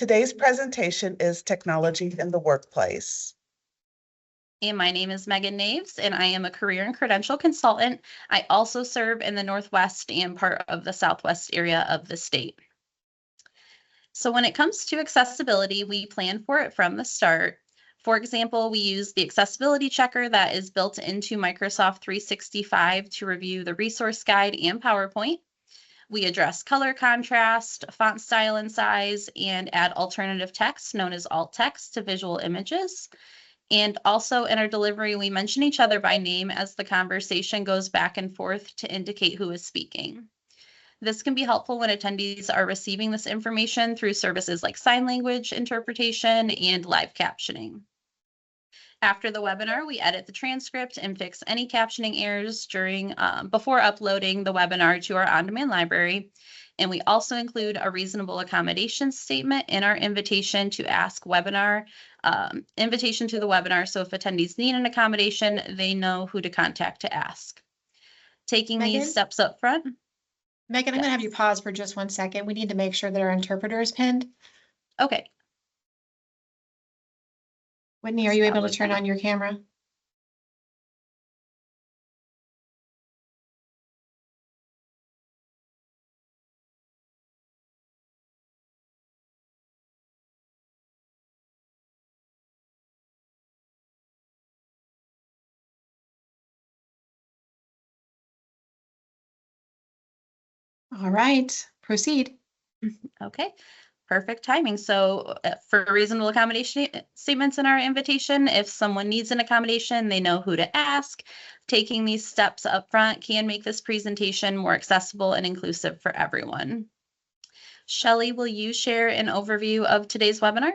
Today's presentation is Technology in the Workplace. And my name is Megan Naves, and I am a career and credential consultant. I also serve in the Northwest and part of the Southwest area of the state. So when it comes to accessibility, we plan for it from the start. For example, we use the accessibility checker that is built into Microsoft 365 to review the resource guide and PowerPoint. We address color contrast, font style and size, and add alternative text known as alt text to visual images. And also in our delivery, we mention each other by name as the conversation goes back and forth to indicate who is speaking. This can be helpful when attendees are receiving this information through services like sign language interpretation and live captioning. After the webinar, we edit the transcript and fix any captioning errors before uploading the webinar to our on-demand library. And we also include a reasonable accommodation statement in our invitation to the webinar. So if attendees need an accommodation, they know who to contact to ask. Taking these steps up front. Megan, I'm going to have you pause for just 1 second. We need to make sure that our interpreter is pinned. Okay. Whitney, are you able to turn on your camera? All right, proceed. Okay. Perfect timing. So for reasonable accommodation statements in our invitation, if someone needs an accommodation, they know who to ask. Taking these steps up front can make this presentation more accessible and inclusive for everyone. Shelly, will you share an overview of today's webinar?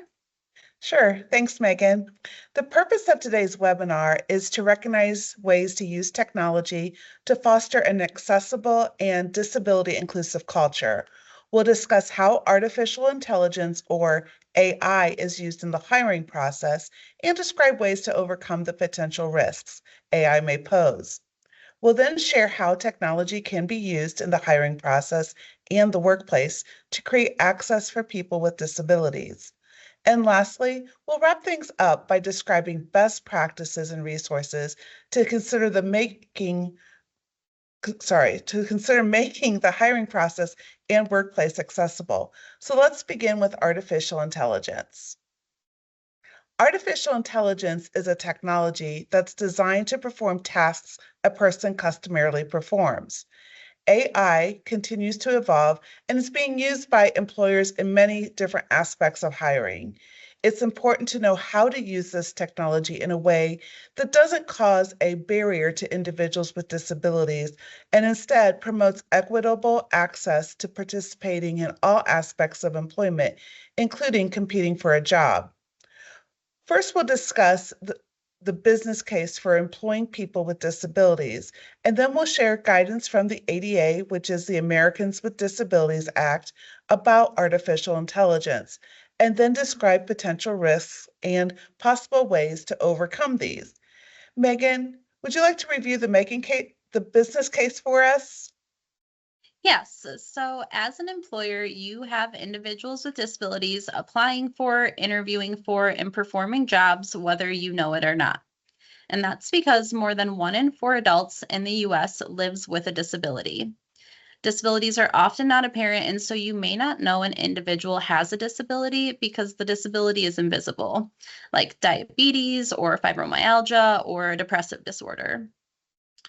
Sure, thanks, Megan. The purpose of today's webinar is to recognize ways to use technology to foster an accessible and disability inclusive culture. We'll discuss how artificial intelligence, or AI, is used in the hiring process and describe ways to overcome the potential risks AI may pose. We'll then share how technology can be used in the hiring process and the workplace to create access for people with disabilities. And lastly, we'll wrap things up by describing best practices and resources to consider making the hiring process and workplace accessible. So let's begin with artificial intelligence. Artificial intelligence is a technology that's designed to perform tasks a person customarily performs. AI continues to evolve and is being used by employers in many different aspects of hiring. It's important to know how to use this technology in a way that doesn't cause a barrier to individuals with disabilities and instead promotes equitable access to participating in all aspects of employment, including competing for a job. First, we'll discuss the business case for employing people with disabilities, and then we'll share guidance from the ADA, which is the Americans with Disabilities Act, about artificial intelligence, and then describe potential risks and possible ways to overcome these. Megan, would you like to review the business case for us? Yes. So as an employer, you have individuals with disabilities applying for, interviewing for, and performing jobs, whether you know it or not. And that's because more than 1 in 4 adults in the US lives with a disability. Disabilities are often not apparent, and so you may not know an individual has a disability because the disability is invisible, like diabetes or fibromyalgia or a depressive disorder.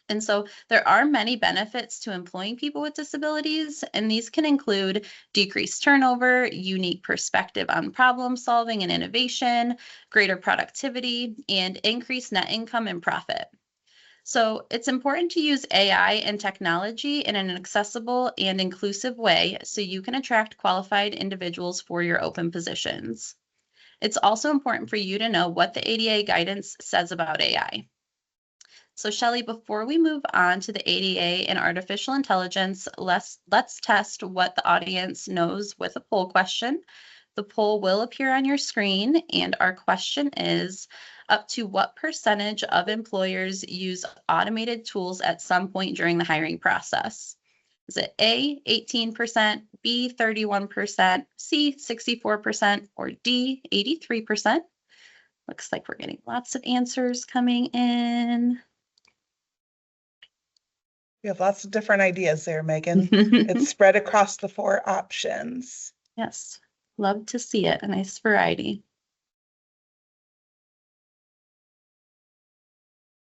And so there are many benefits to employing people with disabilities, and these can include decreased turnover, unique perspective on problem solving and innovation, greater productivity, and increased net income and profit. So it's important to use AI and technology in an accessible and inclusive way so you can attract qualified individuals for your open positions. It's also important for you to know what the ADA guidance says about AI. So Shelly, before we move on to the ADA and artificial intelligence, let's test what the audience knows with a poll question. The poll will appear on your screen, and our question is, up to what percentage of employers use automated tools at some point during the hiring process? Is it A, 18%, B, 31%, C, 64%, or D, 83%? Looks like we're getting lots of answers coming in. We have lots of different ideas there, Megan. It's spread across the 4 options. Yes, love to see it. A nice variety.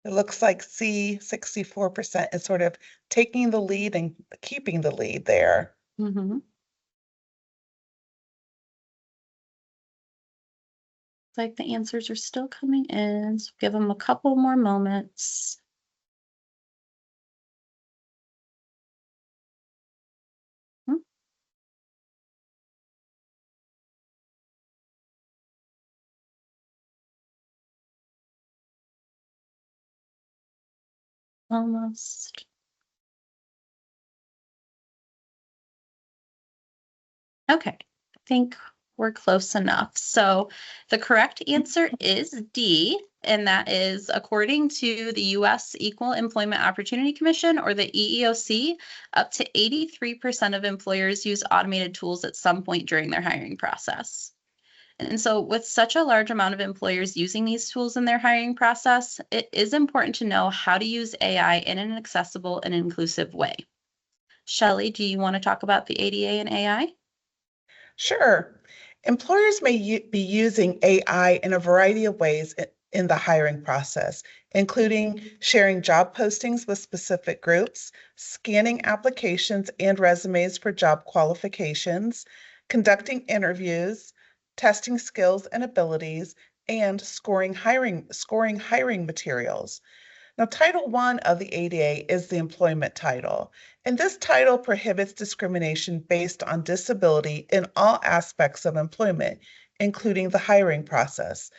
It looks like C, 64%, is sort of taking the lead and keeping the lead there. Mm-hmm. Like the answers are still coming in, so give them a couple more moments. Almost. Okay, I think we're close enough. So the correct answer is D, and that is according to the U.S. Equal Employment Opportunity Commission, or the EEOC, up to 83% of employers use automated tools at some point during their hiring process. And so with such a large amount of employers using these tools in their hiring process, it is important to know how to use AI in an accessible and inclusive way. Shelly, do you want to talk about the ADA and AI? Sure. Employers may be using AI in a variety of ways in the hiring process, including sharing job postings with specific groups, scanning applications and resumes for job qualifications, conducting interviews, testing skills and abilities, and scoring hiring materials. Now, Title I of the ADA is the employment title, and this title prohibits discrimination based on disability in all aspects of employment, including the hiring process,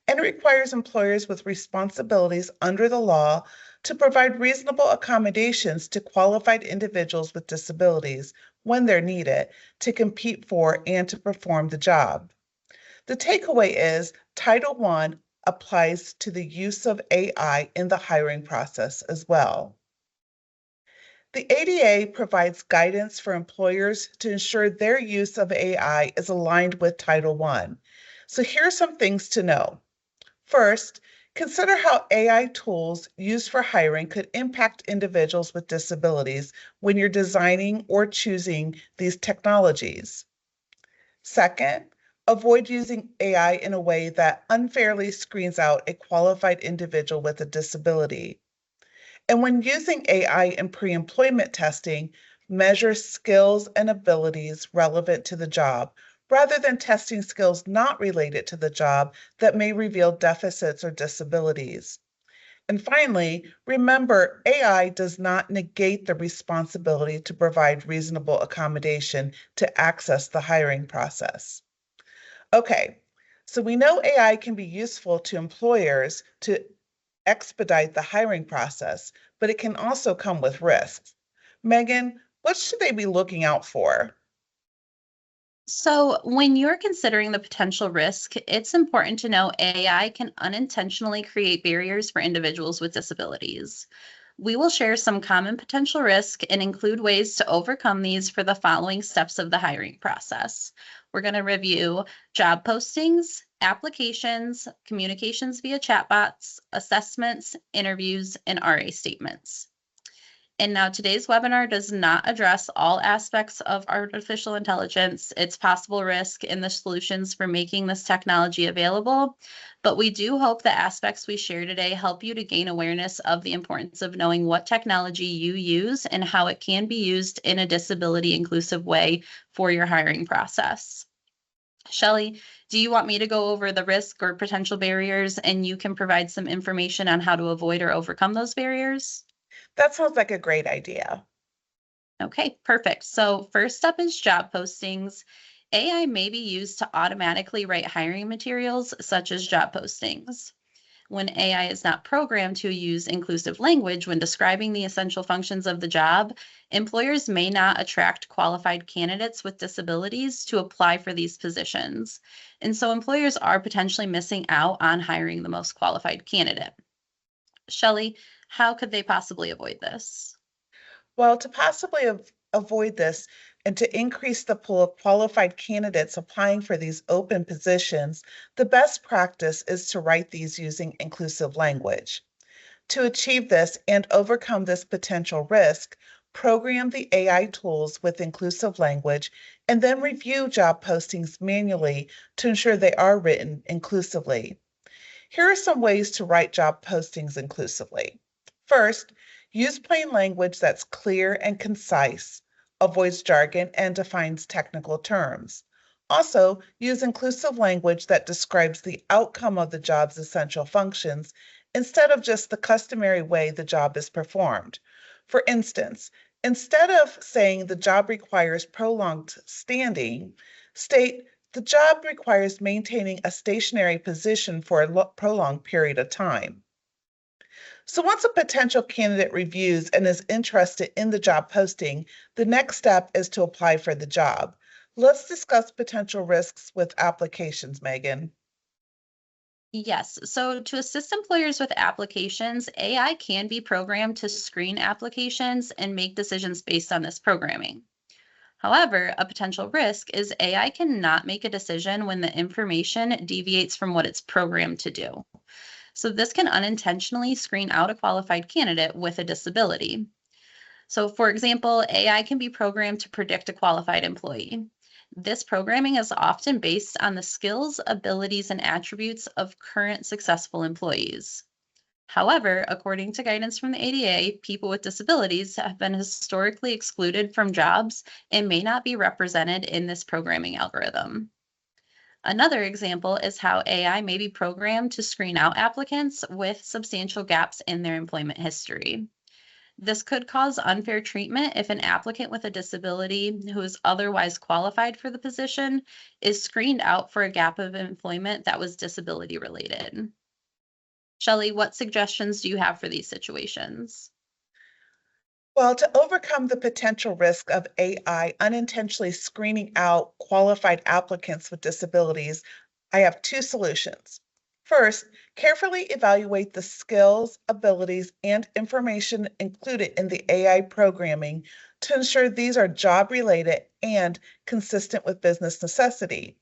and requires employers with responsibilities under the law to provide reasonable accommodations to qualified individuals with disabilities when they're needed to compete for and to perform the job. The takeaway is Title I applies to the use of AI in the hiring process as well. The ADA provides guidance for employers to ensure their use of AI is aligned with Title I. So here are some things to know. First, consider how AI tools used for hiring could impact individuals with disabilities when you're designing or choosing these technologies. Second, avoid using AI in a way that unfairly screens out a qualified individual with a disability. And when using AI in pre-employment testing, measure skills and abilities relevant to the job, rather than testing skills not related to the job that may reveal deficits or disabilities. And finally, remember, AI does not negate the responsibility to provide reasonable accommodation to access the hiring process. Okay, so we know AI can be useful to employers to expedite the hiring process, but it can also come with risks. Megan, what should they be looking out for? So when you're considering the potential risk, it's important to know AI can unintentionally create barriers for individuals with disabilities. We will share some common potential risk and include ways to overcome these for the following steps of the hiring process. We're going to review job postings, applications, communications via chatbots, assessments, interviews, and RA statements. And now today's webinar does not address all aspects of artificial intelligence, its possible risk, and the solutions for making this technology available. But we do hope the aspects we share today help you to gain awareness of the importance of knowing what technology you use and how it can be used in a disability inclusive way for your hiring process. Shelly, do you want me to go over the risk or potential barriers, and you can provide some information on how to avoid or overcome those barriers? That sounds like a great idea. Okay, perfect. So first up is job postings. AI may be used to automatically write hiring materials such as job postings. When AI is not programmed to use inclusive language when describing the essential functions of the job, employers may not attract qualified candidates with disabilities to apply for these positions. And so employers are potentially missing out on hiring the most qualified candidate. Shelly, how could they possibly avoid this? Well, to possibly avoid this and to increase the pool of qualified candidates applying for these open positions, the best practice is to write these using inclusive language. To achieve this and overcome this potential risk, program the AI tools with inclusive language and then review job postings manually to ensure they are written inclusively. Here are some ways to write job postings inclusively. First, use plain language that's clear and concise, avoids jargon, and defines technical terms. Also, use inclusive language that describes the outcome of the job's essential functions instead of just the customary way the job is performed. For instance, instead of saying the job requires prolonged standing, state the job requires maintaining a stationary position for a prolonged period of time. So once a potential candidate reviews and is interested in the job posting, the next step is to apply for the job. Let's discuss potential risks with applications, Megan. Yes, so to assist employers with applications, AI can be programmed to screen applications and make decisions based on this programming. However, a potential risk is AI cannot make a decision when the information deviates from what it's programmed to do. So this can unintentionally screen out a qualified candidate with a disability. So for example, AI can be programmed to predict a qualified employee. This programming is often based on the skills, abilities, and attributes of current successful employees. However, according to guidance from the ADA, people with disabilities have been historically excluded from jobs and may not be represented in this programming algorithm. Another example is how AI may be programmed to screen out applicants with substantial gaps in their employment history. This could cause unfair treatment if an applicant with a disability who is otherwise qualified for the position is screened out for a gap of employment that was disability related. Shelly, what suggestions do you have for these situations? Well, to overcome the potential risk of AI unintentionally screening out qualified applicants with disabilities, I have two solutions. First, carefully evaluate the skills, abilities, and information included in the AI programming to ensure these are job-related and consistent with business necessity.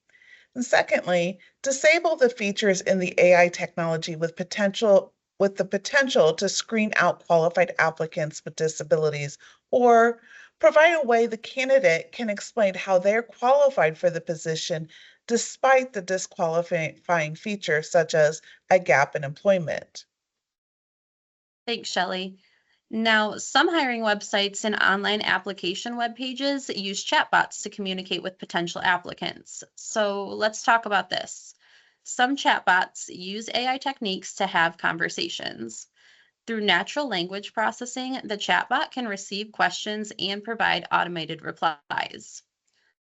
And secondly, disable the features in the AI technology with the potential to screen out qualified applicants with disabilities, or provide a way the candidate can explain how they're qualified for the position despite the disqualifying features such as a gap in employment. Thanks, Shelly. Now, some hiring websites and online application web pages use chatbots to communicate with potential applicants. So let's talk about this. Some chatbots use AI techniques to have conversations. Through natural language processing, the chatbot can receive questions and provide automated replies.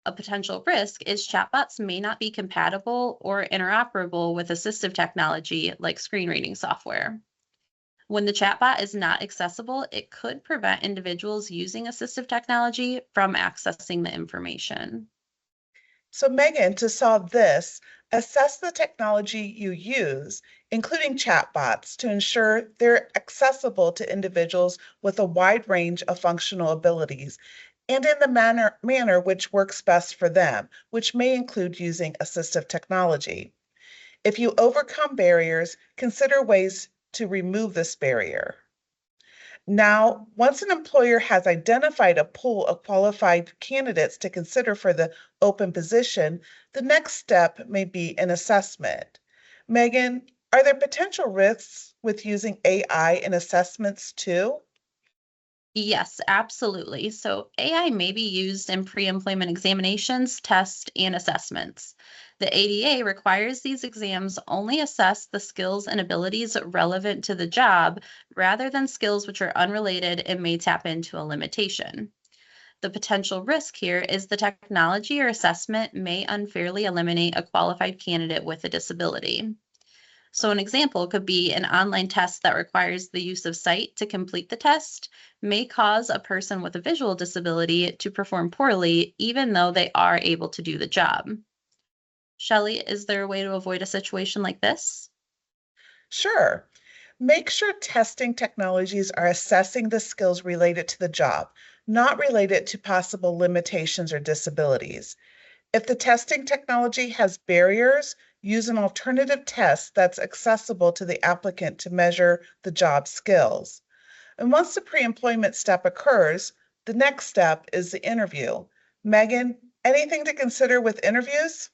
A potential risk is chatbots may not be compatible or interoperable with assistive technology like screen reading software. When the chatbot is not accessible, it could prevent individuals using assistive technology from accessing the information. So, Megan, to solve this, assess the technology you use, including chatbots, to ensure they're accessible to individuals with a wide range of functional abilities and in the manner which works best for them, which may include using assistive technology. If you overcome barriers, consider ways to remove this barrier. Now, once an employer has identified a pool of qualified candidates to consider for the open position, the next step may be an assessment. Megan, are there potential risks with using AI in assessments too? Yes, absolutely. So AI may be used in pre-employment examinations, tests, and assessments. The ADA requires these exams only assess the skills and abilities relevant to the job rather than skills which are unrelated and may tap into a limitation. The potential risk here is the technology or assessment may unfairly eliminate a qualified candidate with a disability. So an example could be an online test that requires the use of sight to complete the test may cause a person with a visual disability to perform poorly, even though they are able to do the job. Shelly, is there a way to avoid a situation like this? Sure. Make sure testing technologies are assessing the skills related to the job, not related to possible limitations or disabilities. If the testing technology has barriers, use an alternative test that's accessible to the applicant to measure the job skills. And once the pre-employment step occurs, the next step is the interview. Megan, anything to consider with interviews?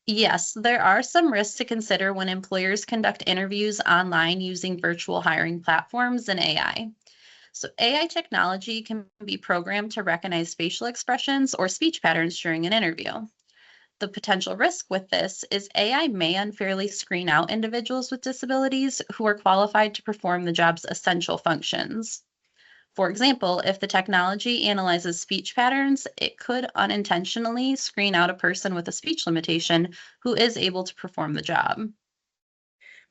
Yes, there are some risks to consider when employers conduct interviews online using virtual hiring platforms and AI. So, AI technology can be programmed to recognize facial expressions or speech patterns during an interview. The potential risk with this is AI may unfairly screen out individuals with disabilities who are qualified to perform the job's essential functions. For example, if the technology analyzes speech patterns, it could unintentionally screen out a person with a speech limitation who is able to perform the job.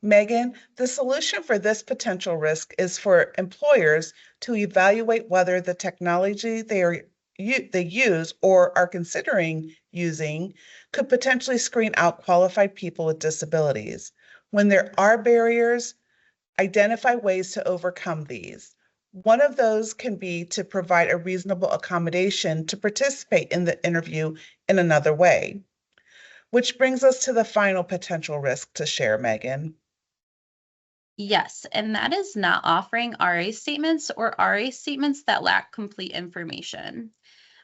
Megan, the solution for this potential risk is for employers to evaluate whether the technology they use or are considering using could potentially screen out qualified people with disabilities. When there are barriers, identify ways to overcome these. One of those can be to provide a reasonable accommodation to participate in the interview in another way, which brings us to the final potential risk to share, Megan. Yes, and that is not offering RA statements or RA statements that lack complete information.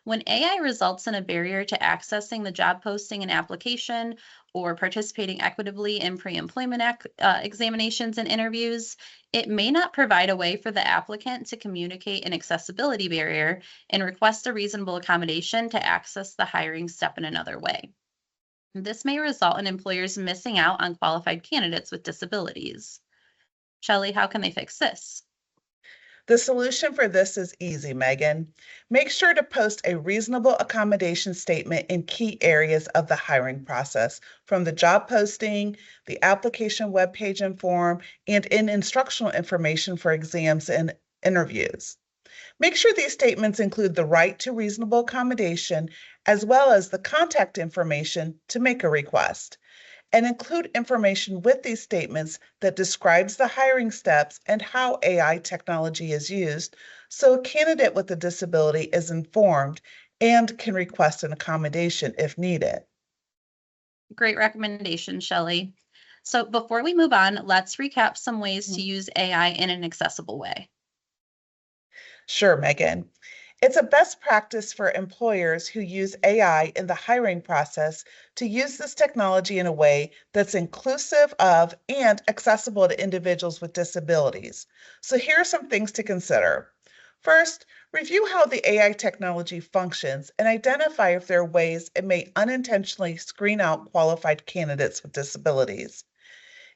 When AI results in a barrier to accessing the job posting and application or participating equitably in pre employment examinations and interviews, it may not provide a way for the applicant to communicate an accessibility barrier and request a reasonable accommodation to access the hiring step in another way. This may result in employers missing out on qualified candidates with disabilities. Shelly, how can they fix this? The solution for this is easy, Megan. Make sure to post a reasonable accommodation statement in key areas of the hiring process, from the job posting, the application webpage and form, and in instructional information for exams and interviews. Make sure these statements include the right to reasonable accommodation, as well as the contact information to make a request, and include information with these statements that describes the hiring steps and how AI technology is used, so a candidate with a disability is informed and can request an accommodation if needed. Great recommendation, Shelly. So before we move on, let's recap some ways to use AI in an accessible way. Sure, Megan. It's a best practice for employers who use AI in the hiring process to use this technology in a way that's inclusive of and accessible to individuals with disabilities. So here are some things to consider. First, review how the AI technology functions and identify if there are ways it may unintentionally screen out qualified candidates with disabilities.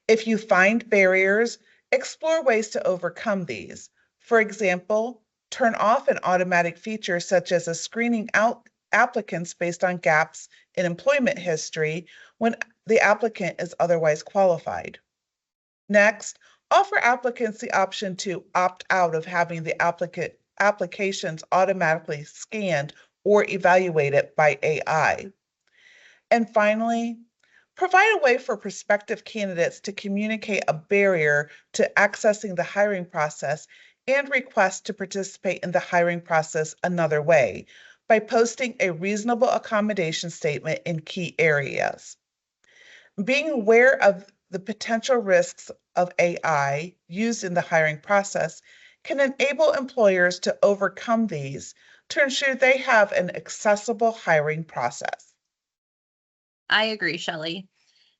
If you find barriers, explore ways to overcome these. For example, turn off an automatic feature such as a screening out applicants based on gaps in employment history when the applicant is otherwise qualified. Next, offer applicants the option to opt out of having the applications automatically scanned or evaluated by AI. And finally, provide a way for prospective candidates to communicate a barrier to accessing the hiring process and request to participate in the hiring process another way by posting a reasonable accommodation statement in key areas. Being aware of the potential risks of AI used in the hiring process can enable employers to overcome these to ensure they have an accessible hiring process. I agree, Shelly.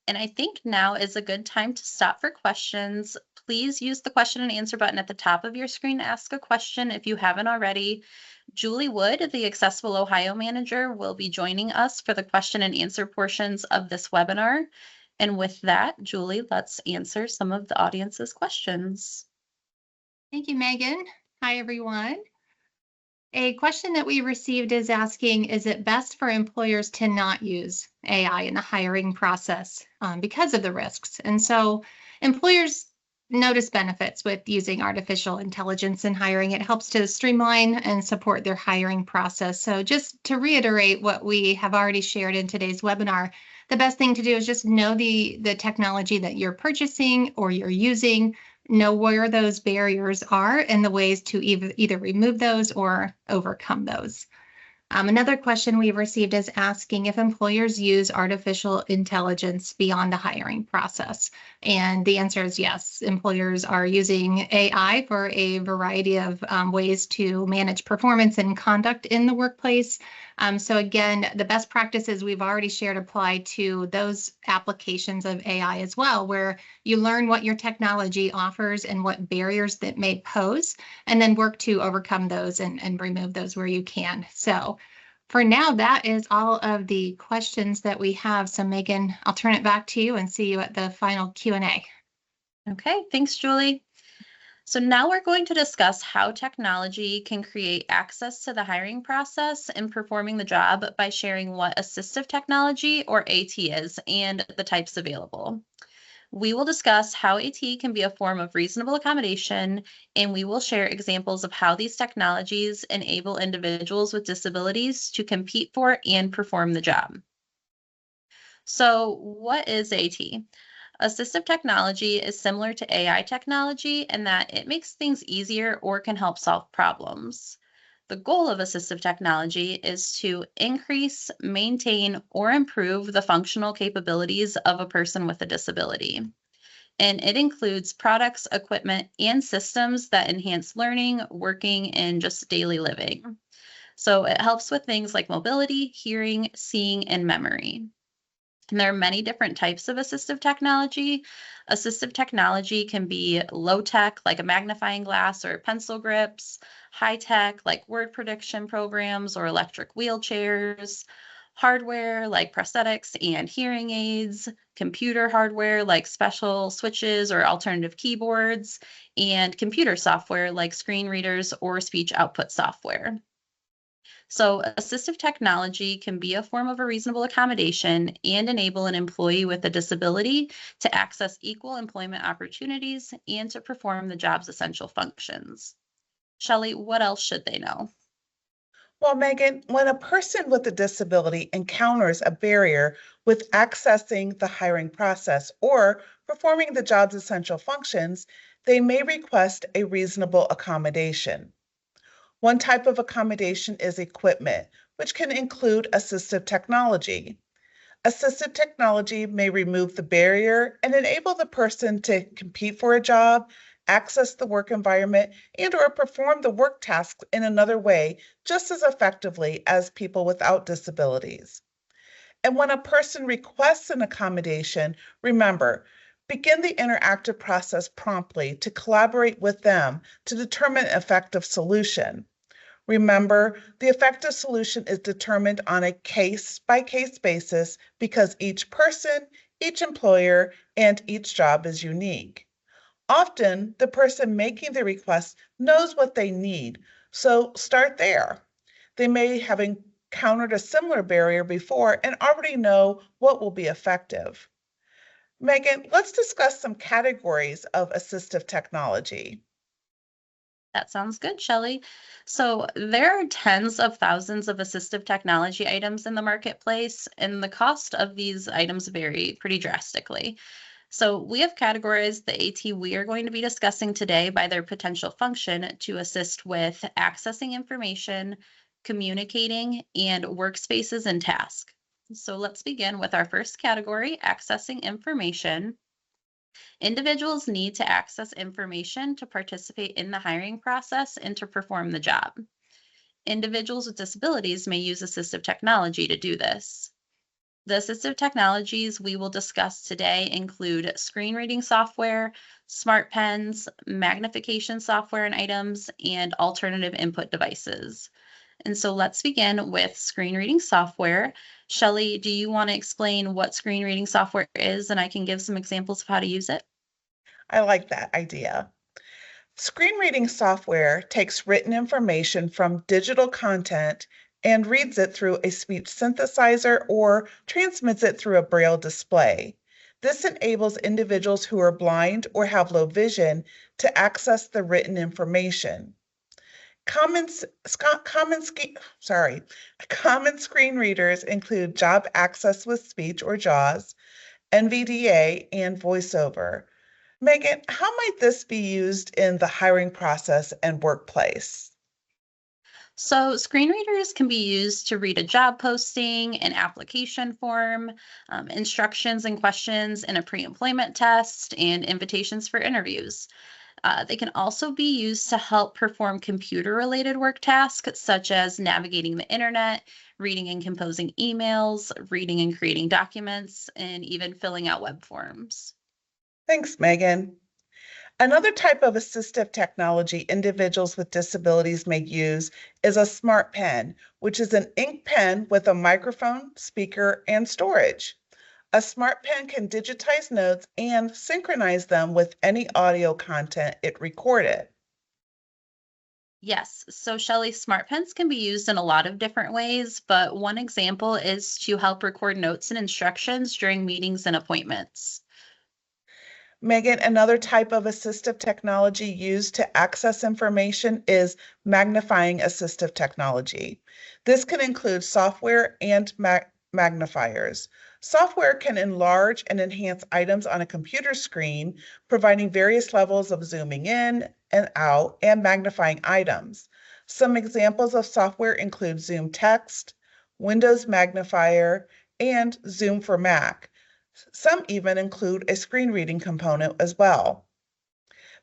And I think now is a good time to stop for questions. Please use the question and answer button at the top of your screen to ask a question if you haven't already. Julie Wood, the Accessible Ohio manager, will be joining us for the question and answer portions of this webinar. And with that, Julie, let's answer some of the audience's questions. Thank you, Megan. Hi, everyone. A question that we received is asking, is it best for employers to not use AI in the hiring process because of the risks? And so employers notice benefits with using artificial intelligence in hiring. It helps to streamline and support their hiring process. So just to reiterate what we have already shared in today's webinar, the best thing to do is just know the technology that you're purchasing or you're using, know where those barriers are and the ways to either remove those or overcome those. Another question we've received is asking if employers use artificial intelligence beyond the hiring process. And the answer is yes. Employers are using AI for a variety of ways to manage performance and conduct in the workplace. So again, the best practices we've already shared apply to those applications of AI as well, where you learn what your technology offers and what barriers that may pose, and then work to overcome those and remove those where you can. So for now, that is all of the questions that we have. So Megan, I'll turn it back to you and see you at the final Q&A. Okay, thanks, Julie. So now we're going to discuss how technology can create access to the hiring process and performing the job by sharing what assistive technology, or AT, is and the types available. We will discuss how AT can be a form of reasonable accommodation, and we will share examples of how these technologies enable individuals with disabilities to compete for and perform the job. So, what is AT? Assistive technology is similar to AI technology in that it makes things easier or can help solve problems. The goal of assistive technology is to increase, maintain, or improve the functional capabilities of a person with a disability. And it includes products, equipment, and systems that enhance learning, working, and just daily living. So it helps with things like mobility, hearing, seeing, and memory. And there are many different types of assistive technology. Assistive technology can be low tech, like a magnifying glass or pencil grips, high tech, like word prediction programs or electric wheelchairs, hardware, like prosthetics and hearing aids, computer hardware, like special switches or alternative keyboards, and computer software, like screen readers or speech output software. So, assistive technology can be a form of a reasonable accommodation and enable an employee with a disability to access equal employment opportunities and to perform the job's essential functions. Shelly, what else should they know? Well, Megan, when a person with a disability encounters a barrier with accessing the hiring process or performing the job's essential functions, they may request a reasonable accommodation. One type of accommodation is equipment, which can include assistive technology. Assistive technology may remove the barrier and enable the person to compete for a job, access the work environment, and/or perform the work tasks in another way just as effectively as people without disabilities. And when a person requests an accommodation, remember, begin the interactive process promptly to collaborate with them to determine an effective solution. Remember, the effective solution is determined on a case-by-case basis because each person, each employer, and each job is unique. Often, the person making the request knows what they need, so start there. They may have encountered a similar barrier before and already know what will be effective. Megan, let's discuss some categories of assistive technology. That sounds good, Shelly. So there are tens of thousands of assistive technology items in the marketplace, and the cost of these items vary pretty drastically. So we have categorized the AT we are going to be discussing today by their potential function to assist with accessing information, communicating, and workspaces and tasks. So let's begin with our first category, accessing information. Individuals need to access information to participate in the hiring process and to perform the job. Individuals with disabilities may use assistive technology to do this. The assistive technologies we will discuss today include screen reading software, smart pens, magnification software and items, and alternative input devices. And so let's begin with screen reading software. Shelly, do you want to explain what screen reading software is, and I can give some examples of how to use it? I like that idea. Screen reading software takes written information from digital content and reads it through a speech synthesizer or transmits it through a braille display. This enables individuals who are blind or have low vision to access the written information. Common screen readers include Job Access with Speech or JAWS, NVDA, and VoiceOver. Megan, how might this be used in the hiring process and workplace? So, screen readers can be used to read a job posting, an application form, instructions and questions in a pre employment test, and invitations for interviews. They can also be used to help perform computer related work tasks such as navigating the internet, reading and composing emails, reading and creating documents, and even filling out web forms. Thanks, Megan. Another type of assistive technology individuals with disabilities may use is a smart pen, which is an ink pen with a microphone, speaker, and storage. A smart pen can digitize notes and synchronize them with any audio content it recorded. Yes, so Shelly, smart pens can be used in a lot of different ways, but one example is to help record notes and instructions during meetings and appointments. Megan, another type of assistive technology used to access information is magnifying assistive technology. This can include software and magnifiers. Software can enlarge and enhance items on a computer screen, providing various levels of zooming in and out and magnifying items. Some examples of software include Zoom Text, Windows Magnifier, and Zoom for Mac. Some even include a screen reading component as well.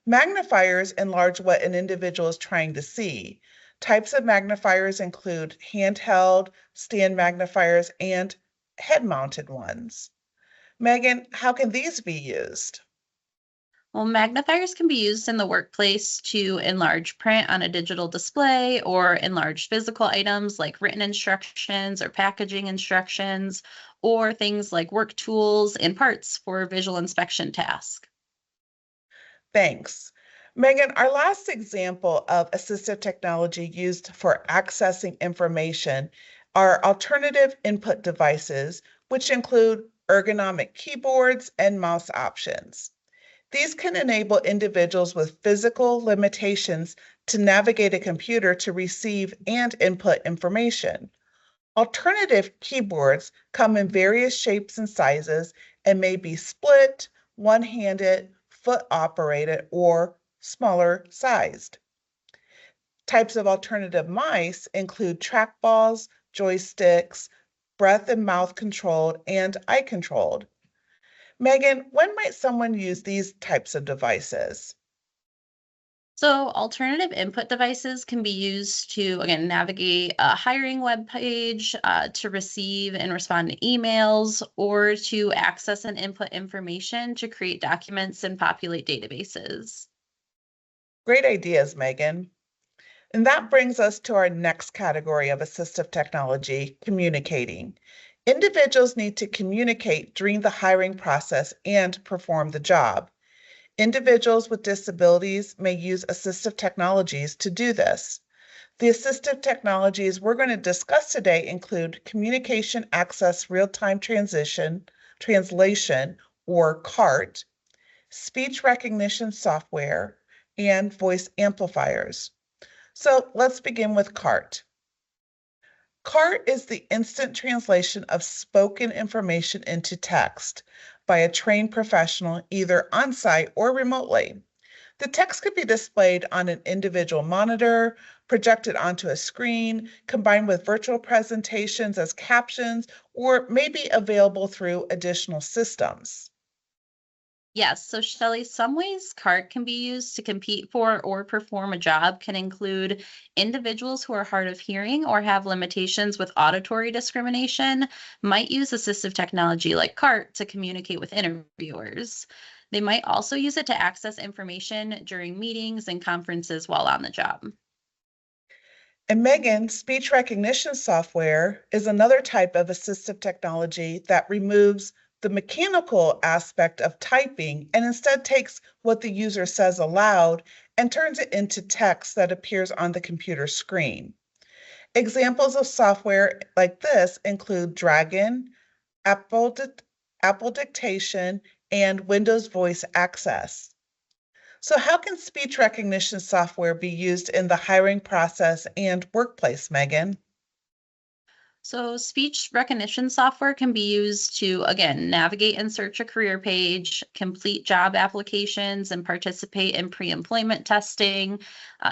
Magnifiers enlarge what an individual is trying to see. Types of magnifiers include handheld, stand magnifiers, and head-mounted ones. Megan, how can these be used? Well, magnifiers can be used in the workplace to enlarge print on a digital display or enlarge physical items like written instructions or packaging instructions, or things like work tools and parts for visual inspection tasks. Thanks. Megan, our last example of assistive technology used for accessing information are alternative input devices, which include ergonomic keyboards and mouse options. These can enable individuals with physical limitations to navigate a computer to receive and input information. Alternative keyboards come in various shapes and sizes and may be split, one-handed, foot-operated, or smaller sized. Types of alternative mice include trackballs, joysticks, breath and mouth controlled, and eye controlled. Megan, when might someone use these types of devices? So, alternative input devices can be used to, again, navigate a hiring web page, to receive and respond to emails, or to access and input information to create documents and populate databases. Great ideas, Megan. And that brings us to our next category of assistive technology, communicating. Individuals need to communicate during the hiring process and perform the job. Individuals with disabilities may use assistive technologies to do this. The assistive technologies we're going to discuss today include communication access real-time translation, or CART, speech recognition software, and voice amplifiers. So let's begin with CART. CART is the instant translation of spoken information into text by a trained professional, either on-site or remotely. The text could be displayed on an individual monitor, projected onto a screen, combined with virtual presentations as captions, or maybe available through additional systems. Yes, so Shelley, some ways CART can be used to compete for or perform a job can include individuals who are hard of hearing or have limitations with auditory discrimination might use assistive technology like CART to communicate with interviewers. They might also use it to access information during meetings and conferences while on the job. And Megan, speech recognition software is another type of assistive technology that removes the mechanical aspect of typing and instead takes what the user says aloud and turns it into text that appears on the computer screen. Examples of software like this include Dragon, Apple, Apple Dictation, and Windows Voice Access. So how can speech recognition software be used in the hiring process and workplace, Megan? So speech recognition software can be used to, again, navigate and search a career page, complete job applications, and participate in pre-employment testing.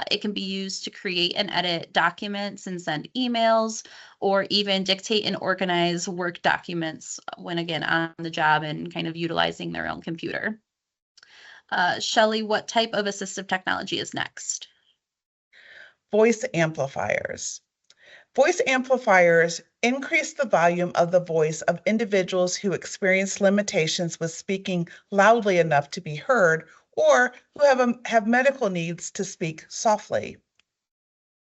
It can be used to create and edit documents and send emails, or even dictate and organize work documents when, again, on the job and kind of utilizing their own computer. Shelly, what type of assistive technology is next? Voice amplifiers. Voice amplifiers increase the volume of the voice of individuals who experience limitations with speaking loudly enough to be heard or who have medical needs to speak softly.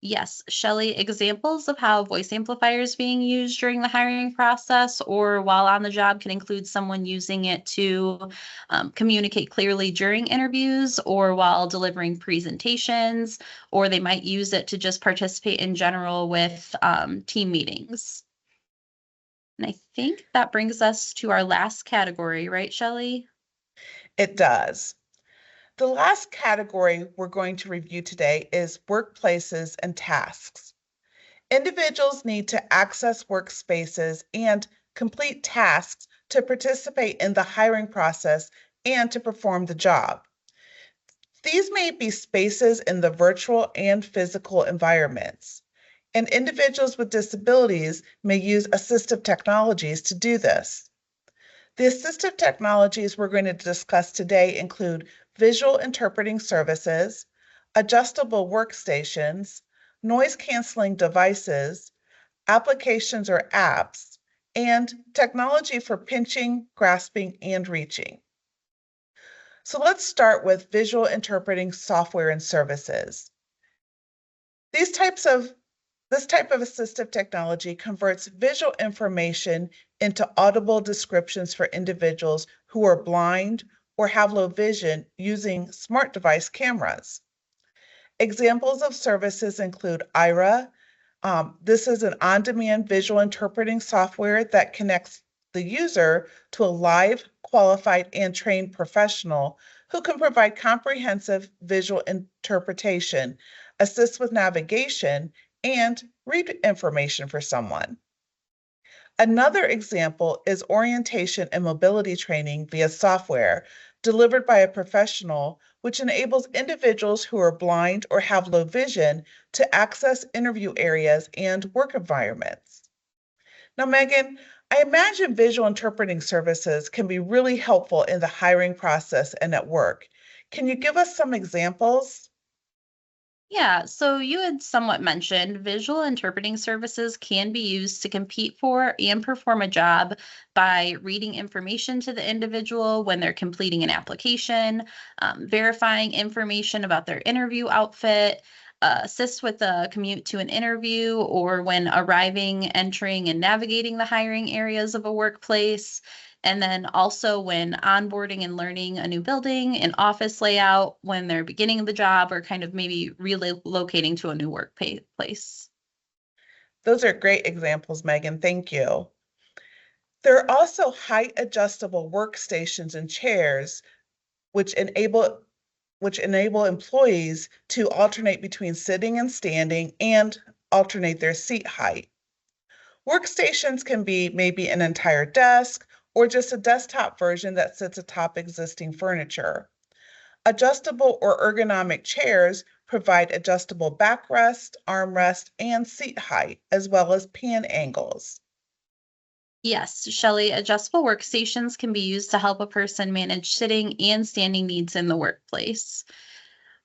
Yes, Shelly, examples of how voice amplifiers being used during the hiring process or while on the job can include someone using it to communicate clearly during interviews or while delivering presentations, or they might use it to just participate in general with team meetings. And I think that brings us to our last category, right, Shelly? It does. The last category we're going to review today is workplaces and tasks. Individuals need to access workspaces and complete tasks to participate in the hiring process and to perform the job. These may be spaces in the virtual and physical environments, and individuals with disabilities may use assistive technologies to do this. The assistive technologies we're going to discuss today include visual interpreting services, adjustable workstations, noise-canceling devices, applications or apps, and technology for pinching, grasping, and reaching. So let's start with visual interpreting software and services. This type of assistive technology converts visual information into audible descriptions for individuals who are blind or have low vision using smart device cameras. Examples of services include IRA. This is an on-demand visual interpreting software that connects the user to a live, qualified, and trained professional who can provide comprehensive visual interpretation, assist with navigation, and read information for someone. Another example is orientation and mobility training via software delivered by a professional, which enables individuals who are blind or have low vision to access interview areas and work environments. Now, Megan, I imagine visual interpreting services can be really helpful in the hiring process and at work. Can you give us some examples? Yeah, so you had somewhat mentioned visual interpreting services can be used to compete for and perform a job by reading information to the individual when they're completing an application, verifying information about their interview outfit, assist with the commute to an interview, or when arriving, entering, and navigating the hiring areas of a workplace. And then also when onboarding and learning a new building, an office layout, when they're beginning the job, or kind of maybe relocating to a new workplace. Those are great examples, Megan. Thank you. There are also height adjustable workstations and chairs, which enable employees to alternate between sitting and standing and alternate their seat height. Workstations can be maybe an entire desk or just a desktop version that sits atop existing furniture. Adjustable or ergonomic chairs provide adjustable backrest, armrest, and seat height, as well as pan angles. Yes, Shelly, adjustable workstations can be used to help a person manage sitting and standing needs in the workplace.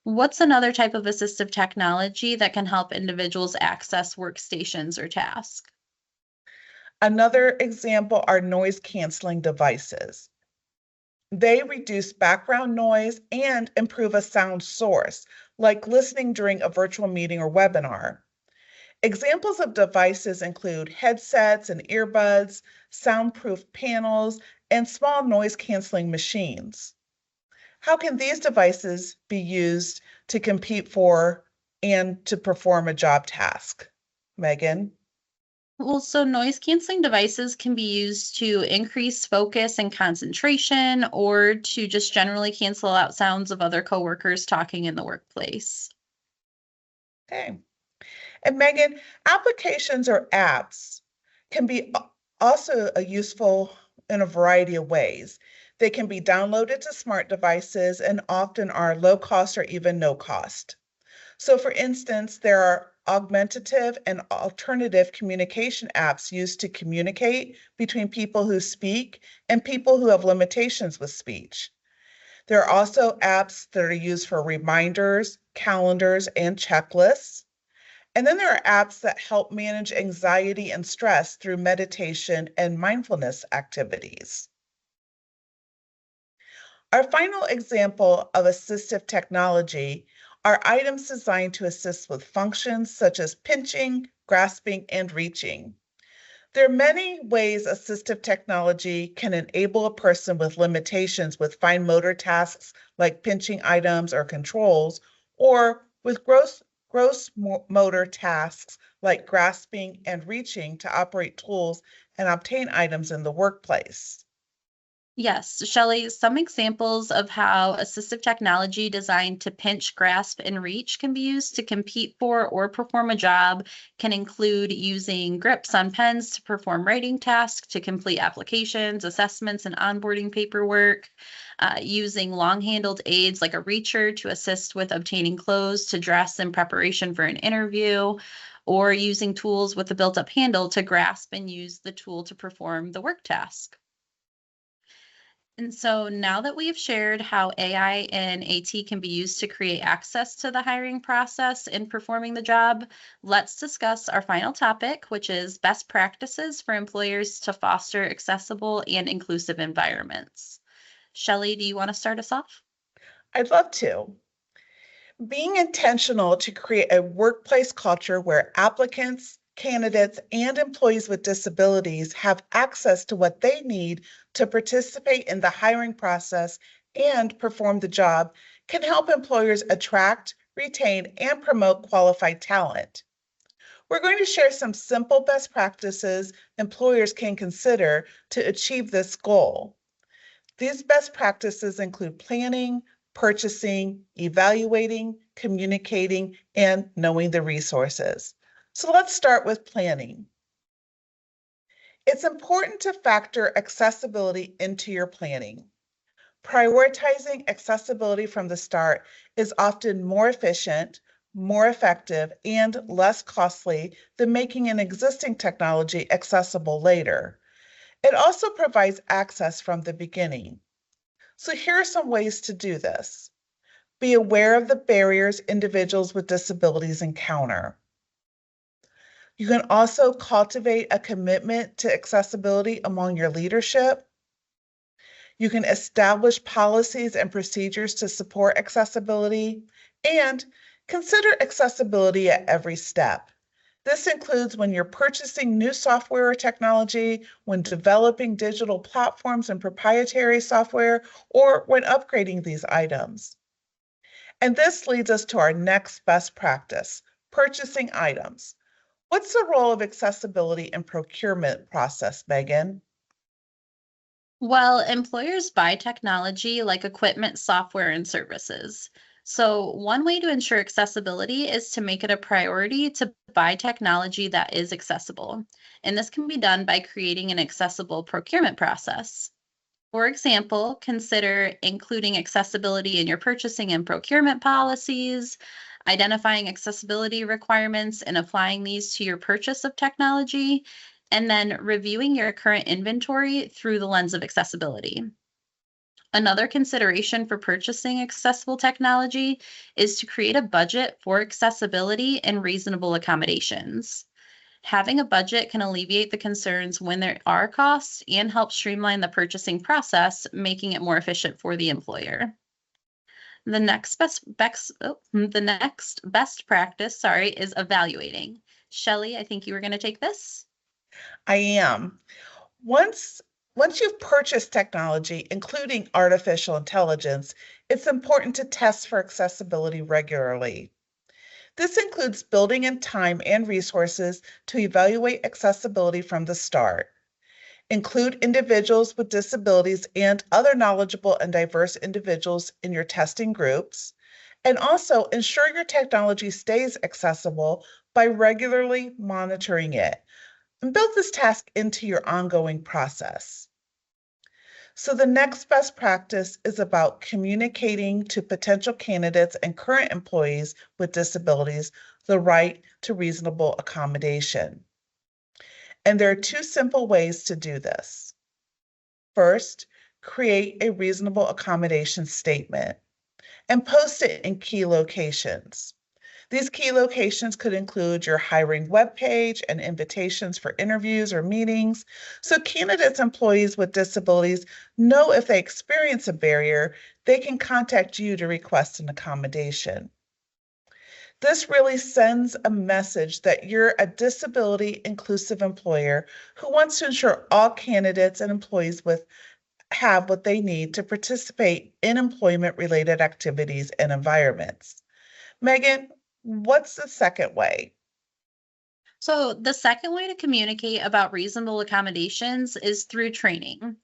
What's another type of assistive technology that can help individuals access workstations or tasks? Another example are noise canceling devices. They reduce background noise and improve a sound source, like listening during a virtual meeting or webinar. Examples of devices include headsets and earbuds, soundproof panels, and small noise canceling machines. How can these devices be used to compete for and to perform a job task? Megan? Well, so noise canceling devices can be used to increase focus and concentration or to just generally cancel out sounds of other coworkers talking in the workplace. Okay. And Megan, applications or apps can be also useful in a variety of ways. They can be downloaded to smart devices and often are low cost or even no cost. So for instance, there are augmentative and alternative communication apps used to communicate between people who speak and people who have limitations with speech. There are also apps that are used for reminders, calendars, and checklists. And then there are apps that help manage anxiety and stress through meditation and mindfulness activities. Our final example of assistive technology are items designed to assist with functions such as pinching, grasping, and reaching. There are many ways assistive technology can enable a person with limitations with fine motor tasks like pinching items or controls, or with gross motor tasks like grasping and reaching to operate tools and obtain items in the workplace. Yes, Shelly, some examples of how assistive technology designed to pinch, grasp, and reach can be used to compete for or perform a job can include using grips on pens to perform writing tasks, to complete applications, assessments, and onboarding paperwork, using long-handled aids like a reacher to assist with obtaining clothes to dress in preparation for an interview, or using tools with a built-up handle to grasp and use the tool to perform the work task. And so now that we've shared how AI and AT can be used to create access to the hiring process and performing the job, let's discuss our final topic, which is best practices for employers to foster accessible and inclusive environments. Shelly, do you want to start us off? I'd love to. Being intentional to create a workplace culture where applicants, candidates, and employees with disabilities have access to what they need to participate in the hiring process and perform the job can help employers attract, retain, and promote qualified talent. We're going to share some simple best practices employers can consider to achieve this goal. These best practices include planning, purchasing, evaluating, communicating, and knowing the resources. So let's start with planning. It's important to factor accessibility into your planning. Prioritizing accessibility from the start is often more efficient, more effective, and less costly than making an existing technology accessible later. It also provides access from the beginning. So here are some ways to do this. Be aware of the barriers individuals with disabilities encounter. You can also cultivate a commitment to accessibility among your leadership. You can establish policies and procedures to support accessibility, and consider accessibility at every step. This includes when you're purchasing new software or technology, when developing digital platforms and proprietary software, or when upgrading these items. And this leads us to our next best practice, purchasing items. What's the role of accessibility in procurement process, Megan? Well, employers buy technology like equipment, software, and services. So, one way to ensure accessibility is to make it a priority to buy technology that is accessible. And this can be done by creating an accessible procurement process. For example, consider including accessibility in your purchasing and procurement policies, identifying accessibility requirements and applying these to your purchase of technology, and then reviewing your current inventory through the lens of accessibility. Another consideration for purchasing accessible technology is to create a budget for accessibility and reasonable accommodations. Having a budget can alleviate the concerns when there are costs and help streamline the purchasing process, making it more efficient for the employer. The next best practice, is evaluating. Shelly, I think you were going to take this. I am. Once you've purchased technology, including artificial intelligence, it's important to test for accessibility regularly. This includes building in time and resources to evaluate accessibility from the start. Include individuals with disabilities and other knowledgeable and diverse individuals in your testing groups. And also ensure your technology stays accessible by regularly monitoring it. and build this task into your ongoing process. So the next best practice is about communicating to potential candidates and current employees with disabilities the right to reasonable accommodation. And there are two simple ways to do this. First, create a reasonable accommodation statement and post it in key locations. These key locations could include your hiring webpage and invitations for interviews or meetings, so candidates and employees with disabilities know if they experience a barrier, they can contact you to request an accommodation. This really sends a message that you're a disability inclusive employer who wants to ensure all candidates and employees have what they need to participate in employment-related activities and environments. Megan, what's the second way? So the second way to communicate about reasonable accommodations is through training.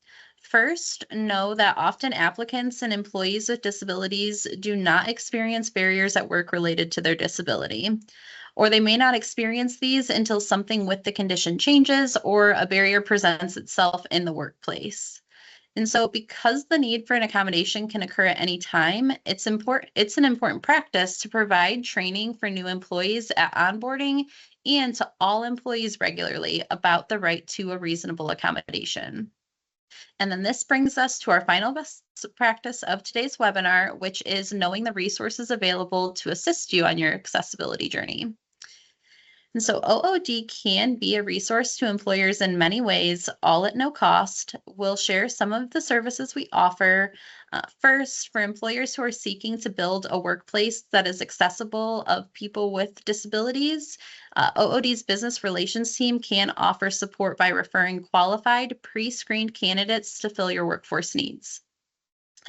First, know that often applicants and employees with disabilities do not experience barriers at work related to their disability, or they may not experience these until something with the condition changes or a barrier presents itself in the workplace. And so because the need for an accommodation can occur at any time, it's an important practice to provide training for new employees at onboarding and to all employees regularly about the right to a reasonable accommodation. And then this brings us to our final best practice of today's webinar, which is knowing the resources available to assist you on your accessibility journey. And so OOD can be a resource to employers in many ways, all at no cost. We'll share some of the services we offer. First, for employers who are seeking to build a workplace that is accessible of people with disabilities, OOD's business relations team can offer support by referring qualified, pre-screened candidates to fill your workforce needs.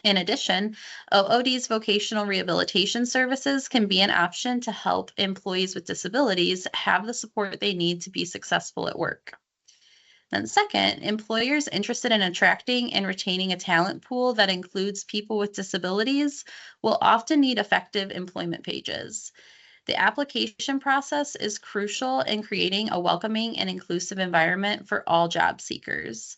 In addition, OOD's vocational rehabilitation services can be an option to help employees with disabilities have the support they need to be successful at work. Then second, employers interested in attracting and retaining a talent pool that includes people with disabilities will often need effective employment pages. The application process is crucial in creating a welcoming and inclusive environment for all job seekers.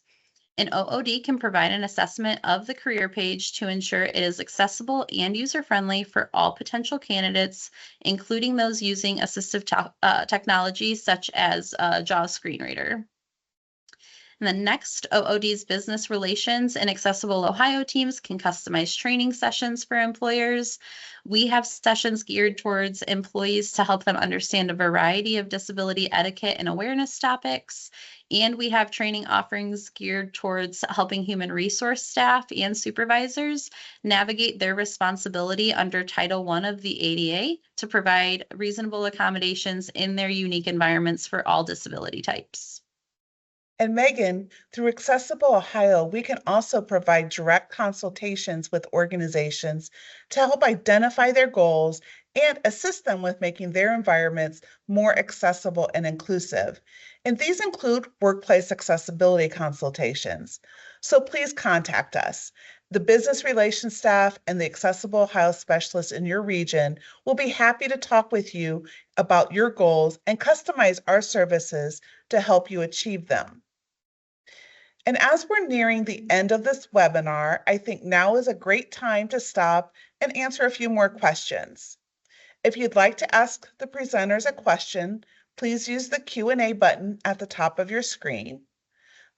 And OOD can provide an assessment of the career page to ensure it is accessible and user-friendly for all potential candidates, including those using assistive technology such as JAWS Screen Reader. And then next, OOD's business relations and Accessible Ohio teams can customize training sessions for employers. We have sessions geared towards employees to help them understand a variety of disability etiquette and awareness topics. And we have training offerings geared towards helping human resource staff and supervisors navigate their responsibility under Title I of the ADA to provide reasonable accommodations in their unique environments for all disability types. And Megan, through Accessible Ohio, we can also provide direct consultations with organizations to help identify their goals and assist them with making their environments more accessible and inclusive. And these include workplace accessibility consultations. So please contact us. The business relations staff and the Accessible Ohio specialists in your region will be happy to talk with you about your goals and customize our services to help you achieve them. And as we're nearing the end of this webinar, I think now is a great time to stop and answer a few more questions. If you'd like to ask the presenters a question, please use the Q&A button at the top of your screen.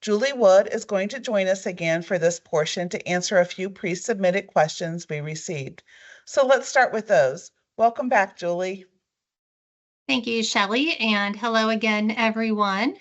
Julie Wood is going to join us again for this portion to answer a few pre-submitted questions we received. So let's start with those. Welcome back, Julie. Thank you, Shelly, and hello again, everyone.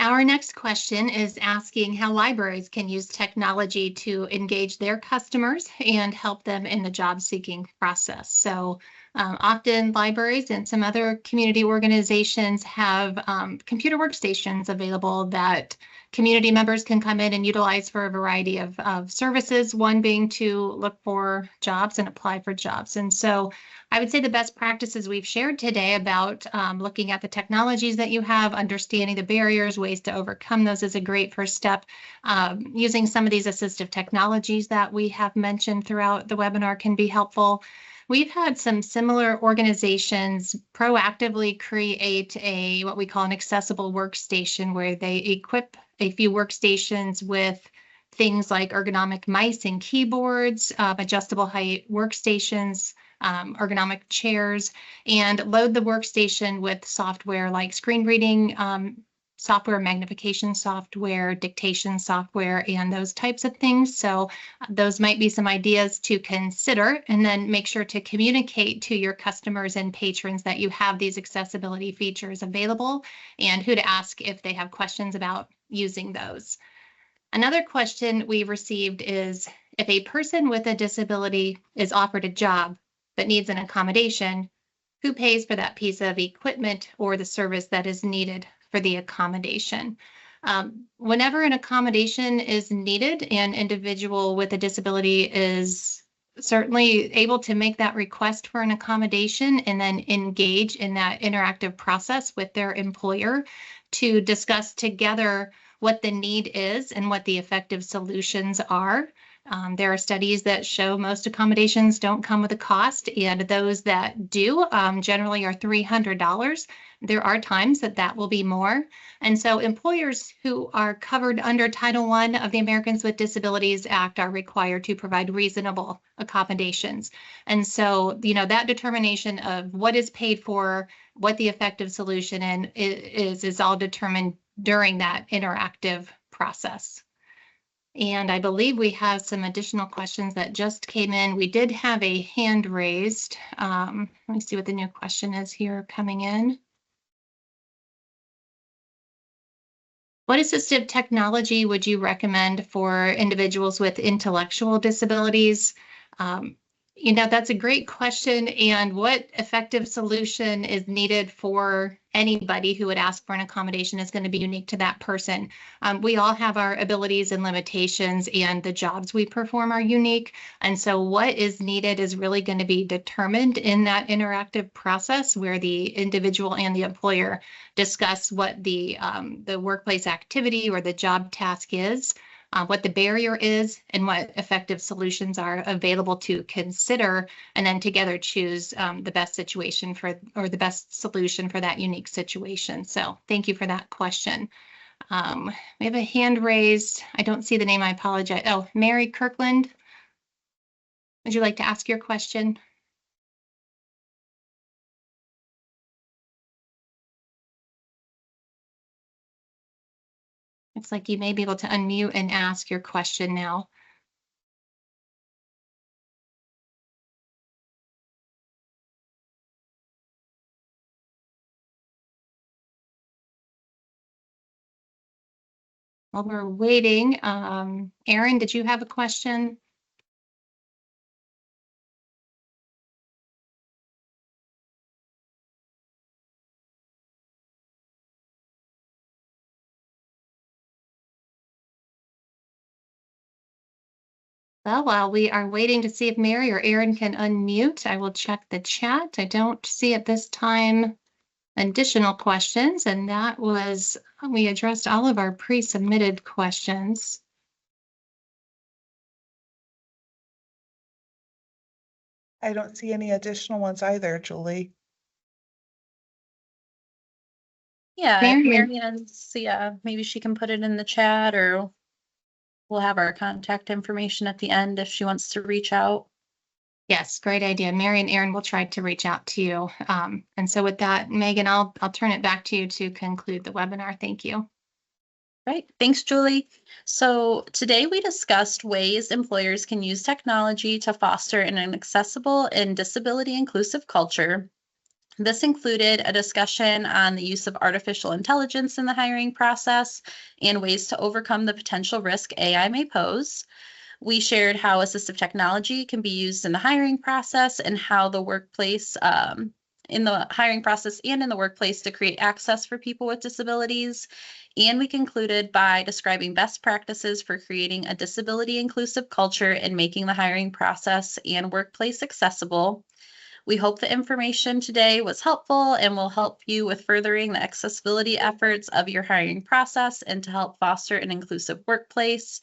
Our next question is asking how libraries can use technology to engage their customers and help them in the job seeking process. So often libraries and some other community organizations have computer workstations available that community members can come in and utilize for a variety of services, one being to look for jobs and apply for jobs. And so I would say the best practices we've shared today about looking at the technologies that you have, understanding the barriers, ways to overcome those is a great first step. Using some of these assistive technologies that we have mentioned throughout the webinar can be helpful. We've had some similar organizations proactively create what we call an accessible workstation, where they equip a few workstations with things like ergonomic mice and keyboards, adjustable height workstations, ergonomic chairs, and load the workstation with software like screen reading software, magnification software, dictation software, and those types of things. So those might be some ideas to consider, and then make sure to communicate to your customers and patrons that you have these accessibility features available and who to ask if they have questions about using those. Another question we received is, if a person with a disability is offered a job but needs an accommodation, who pays for that piece of equipment or the service that is needed for the accommodation? Whenever an accommodation is needed, an individual with a disability is certainly able to make that request for an accommodation and then engage in that interactive process with their employer to discuss together what the need is and what the effective solutions are. There are studies that show most accommodations don't come with a cost, and those that do generally are $300. There are times that will be more. And so employers who are covered under Title I of the Americans with Disabilities Act are required to provide reasonable accommodations. And so, that determination of what is paid for, what the effective solution is all determined during that interactive process. And I believe we have some additional questions that just came in. We did have a hand raised. Let me see what the new question is here coming in. What assistive technology would you recommend for individuals with intellectual disabilities? That's a great question. And what effective solution is needed for anybody who would ask for an accommodation is going to be unique to that person. We all have our abilities and limitations, and the jobs we perform are unique. And so what is needed is really going to be determined in that interactive process where the individual and the employer discuss what the workplace activity or the job task is, what the barrier is, and what effective solutions are available to consider, and then together choose the best situation or the best solution for that unique situation. So thank you for that question. We have a hand raised. I don't see the name. I apologize. Oh, Mary Kirkland. Would you like to ask your question? Looks like you may be able to unmute and ask your question now. While we're waiting, Erin, did you have a question? Well, while we are waiting to see if Mary or Erin can unmute, I will check the chat. I don't see at this time additional questions, and we addressed all of our pre-submitted questions. I don't see any additional ones either, Julie. Yeah, Marianne's, maybe she can put it in the chat, or we'll have our contact information at the end if she wants to reach out. Yes, great idea. Mary and Erin will try to reach out to you. And so with that, Megan, I'll turn it back to you to conclude the webinar. Thank you. Right. Thanks, Julie. So today we discussed ways employers can use technology to foster an accessible and disability inclusive culture. This included a discussion on the use of artificial intelligence in the hiring process and ways to overcome the potential risk AI may pose. We shared how assistive technology can be used in the hiring process and how the workplace, in the hiring process and in the workplace, to create access for people with disabilities. And we concluded by describing best practices for creating a disability inclusive culture and making the hiring process and workplace accessible. We hope the information today was helpful and will help you with furthering the accessibility efforts of your hiring process and to help foster an inclusive workplace.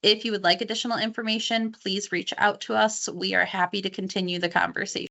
If you would like additional information, please reach out to us. We are happy to continue the conversation.